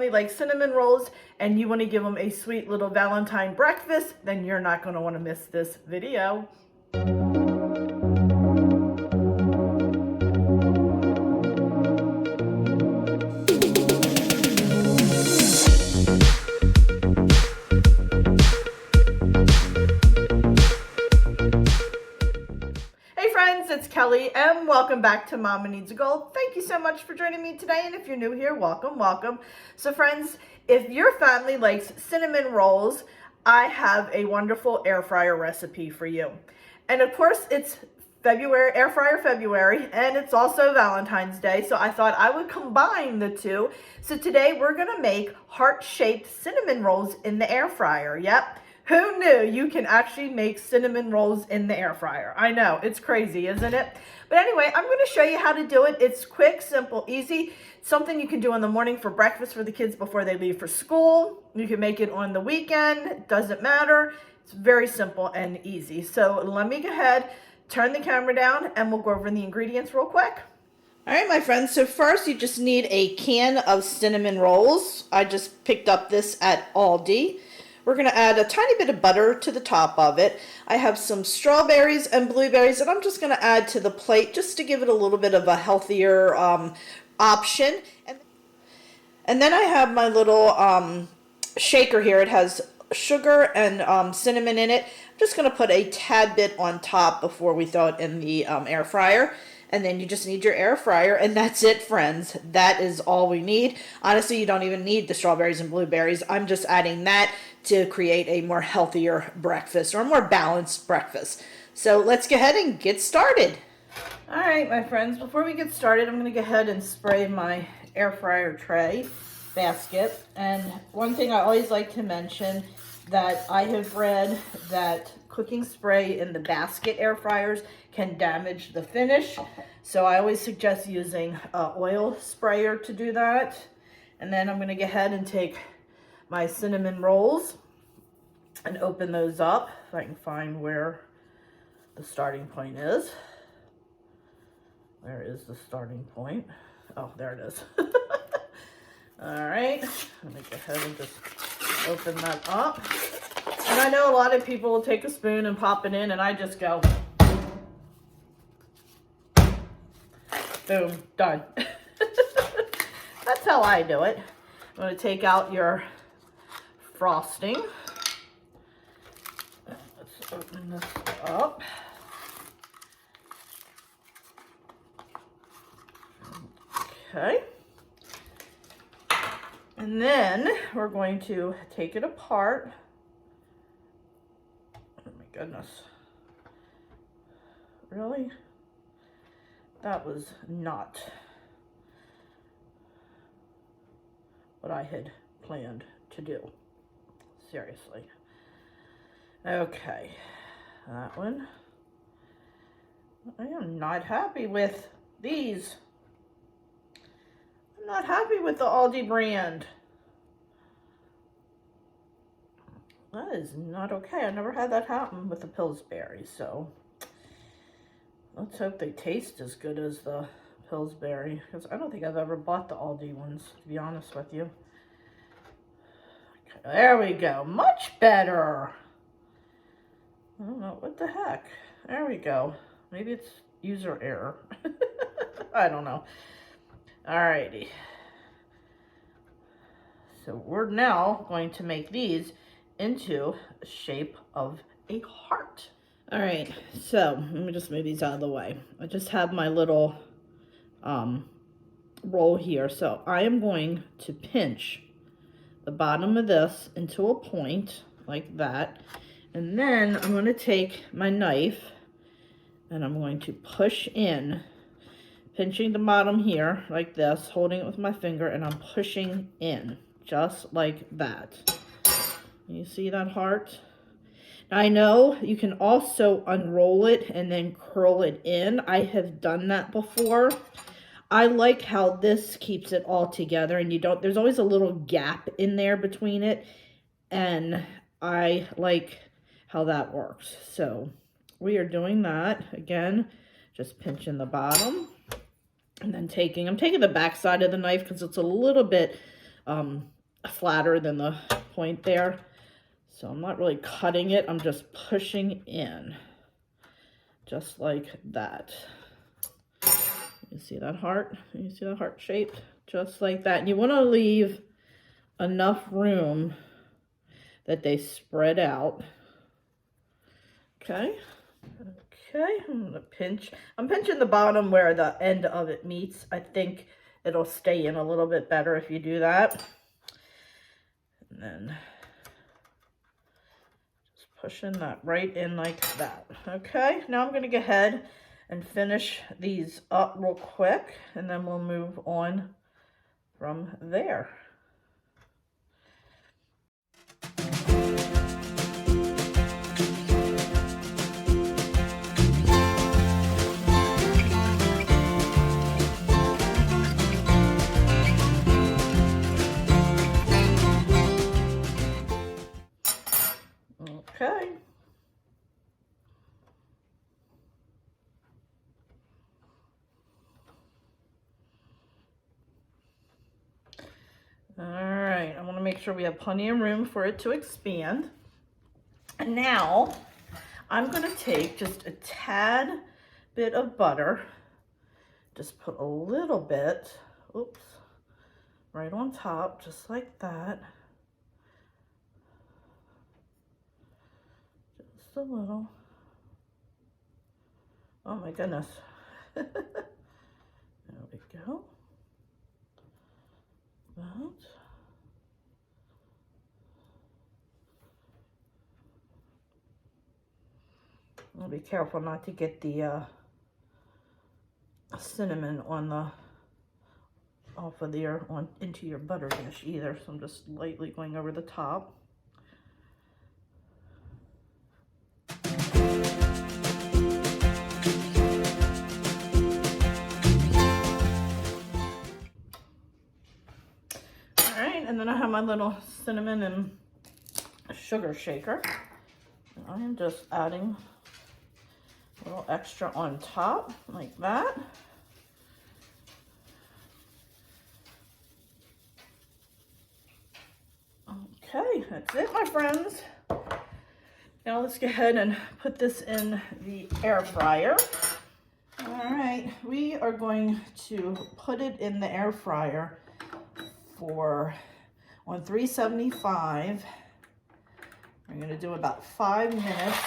family likes cinnamon rolls and you want to give them a sweet little Valentine breakfast, then you're not going to want to miss this video. It's Kelly and welcome back to Mama Needs a Goal. Thank you so much for joining me today, and if you're new here, welcome. So friends, if your family likes cinnamon rolls, I have a wonderful air fryer recipe for you. And of course, it's February, air fryer February, and it's also Valentine's Day, so I thought I would combine the two. So today we're gonna make heart-shaped cinnamon rolls in the air fryer. Yep. Who knew you can actually make cinnamon rolls in the air fryer? I know, it's crazy, isn't it? But anyway, I'm going to show you how to do it. It's quick, simple, easy. Something you can do in the morning for breakfast for the kids before they leave for school. You can make it on the weekend. It doesn't matter. It's very simple and easy. So let me go ahead, turn the camera down, and we'll go over the ingredients real quick. All right, my friends, so first you just need a can of cinnamon rolls. I just picked up this at Aldi. We're going to add a tiny bit of butter to the top of it. I have some strawberries and blueberries that I'm just going to add to the plate just to give it a little bit of a healthier option. And then I have my little shaker here. It has sugar and cinnamon in it. I'm just going to put a tad bit on top before we throw it in the air fryer. And then you just need your air fryer, and that's it, friends. That is all we need. Honestly, you don't even need the strawberries and blueberries. I'm just adding that to create a more healthier breakfast or a more balanced breakfast. So let's go ahead and get started. All right, my friends, before we get started, I'm gonna go ahead and spray my air fryer tray basket. And one thing I always like to mention that I have read that cooking spray in the basket air fryers can damage the finish. So I always suggest using an oil sprayer to do that. And then I'm going to go ahead and take my cinnamon rolls and open those up if I can find where the starting point is. Where is the starting point? Oh, there it is. All right, let me go ahead and just open that up. And I know a lot of people will take a spoon and pop it in, and I just go, boom, done. That's how I do it. I'm going to take out your frosting. Let's open this up. Okay. And then we're going to take it apart. Oh my goodness. Really? That was not what I had planned to do. Seriously. Okay. That one. I am not happy with these. I'm not happy with the Aldi brand. That is not okay. I never had that happen with the Pillsbury, so let's hope they taste as good as the Pillsbury, because I don't think I've ever bought the Aldi ones, to be honest with you. Okay, there we go. Much better. I don't know. What the heck? There we go. Maybe it's user error. I don't know. Alrighty. So we're now going to make these into the shape of a heart. All right, so let me just move these out of the way. I just have my little roll here. So I am going to pinch the bottom of this into a point like that. And then I'm going to take my knife and I'm going to push in, pinching the bottom here like this, holding it with my finger, and I'm pushing in just like that. You see that heart? I know you can also unroll it and then curl it in. I have done that before. I like how this keeps it all together, and you don't, there's always a little gap in there between it, and I like how that works. So we are doing that again, just pinching the bottom and then I'm taking the back side of the knife because it's a little bit flatter than the point there. So I'm not really cutting it, I'm just pushing in, just like that. You see that heart? You see the heart shape? Just like that. And you want to leave enough room that they spread out. Okay. Okay, I'm gonna pinch. I'm pinching the bottom where the end of it meets. I think it'll stay in a little bit better if you do that. And then just pushing that right in like that. Okay, now I'm gonna go ahead and finish these up real quick, and then we'll move on from there. Okay. All right, I want to make sure we have plenty of room for it to expand. And now I'm going to take just a tad bit of butter, just put a little bit, oops, right on top, just like that. Just a little. Oh my goodness. There we go. That. I'll be careful not to get the cinnamon on the off of there on into your butter dish either. So I'm just lightly going over the top. And then I have my little cinnamon and sugar shaker. And I am just adding a little extra on top, like that. Okay, that's it, my friends. Now let's go ahead and put this in the air fryer. All right, we are going to put it in the air fryer for on 375. We're going to do about 5 minutes,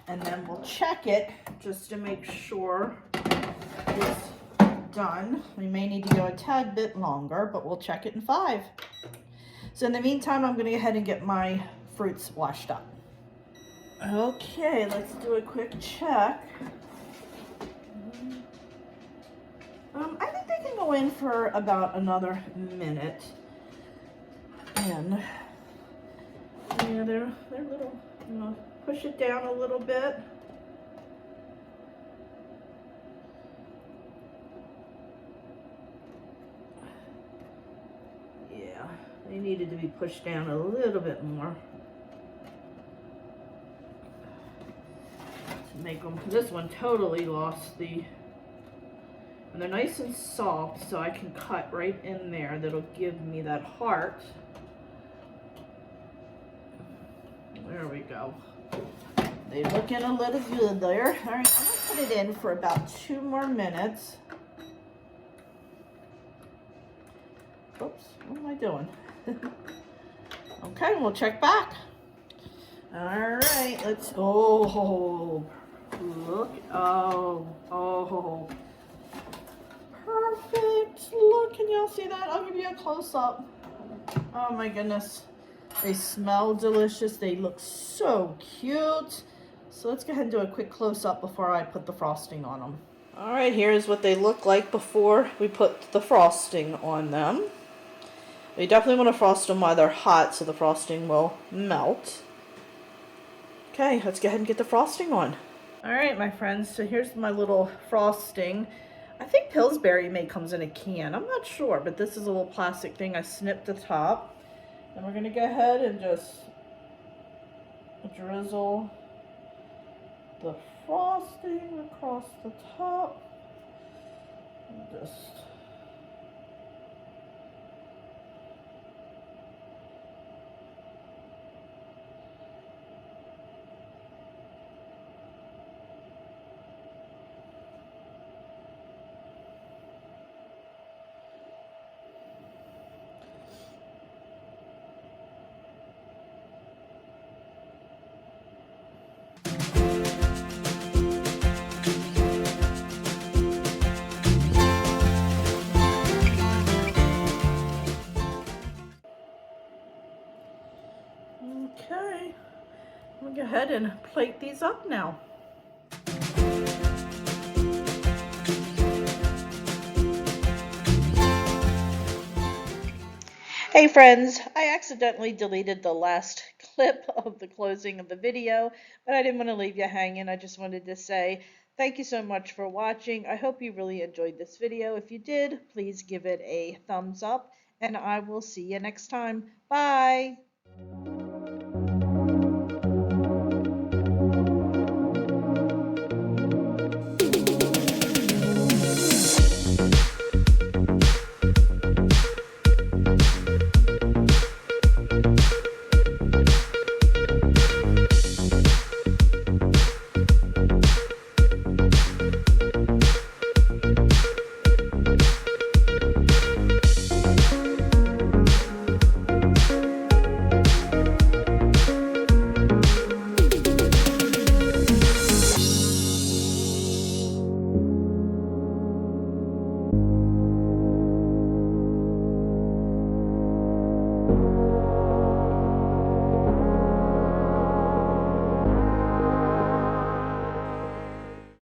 and then we'll check it just to make sure it's done. We may need to go a tad bit longer, but we'll check it in 5. So in the meantime, I'm going to go ahead and get my fruits washed up. Okay, let's do a quick check. I think they can go in for about another minute. And yeah, they're little, you know, push it down a little bit. Yeah, they needed to be pushed down a little bit more to make them. This one totally lost the, and they're nice and soft, so I can cut right in there. That'll give me that heart. There we go. They looking a little good there. All right, I'm gonna put it in for about 2 more minutes. Oops, what am I doing? Okay, we'll check back. All right, let's, oh, look, oh, perfect. Look, can y'all see that? I'll give you a close-up. Oh my goodness. They smell delicious. They look so cute. So let's go ahead and do a quick close-up before I put the frosting on them. All right, here's what they look like before we put the frosting on them. We definitely want to frost them while they're hot so the frosting will melt. Okay, let's go ahead and get the frosting on. All right, my friends, so here's my little frosting. I think Pillsbury comes in a can. I'm not sure, but this is a little plastic thing. I snipped the top. And we're going to go ahead and just drizzle the frosting across the top. And just ahead and plate these up now. Hey friends, I accidentally deleted the last clip of the closing of the video, but I didn't want to leave you hanging. I just wanted to say thank you so much for watching. I hope you really enjoyed this video. If you did, please give it a thumbs up, and I will see you next time. Bye!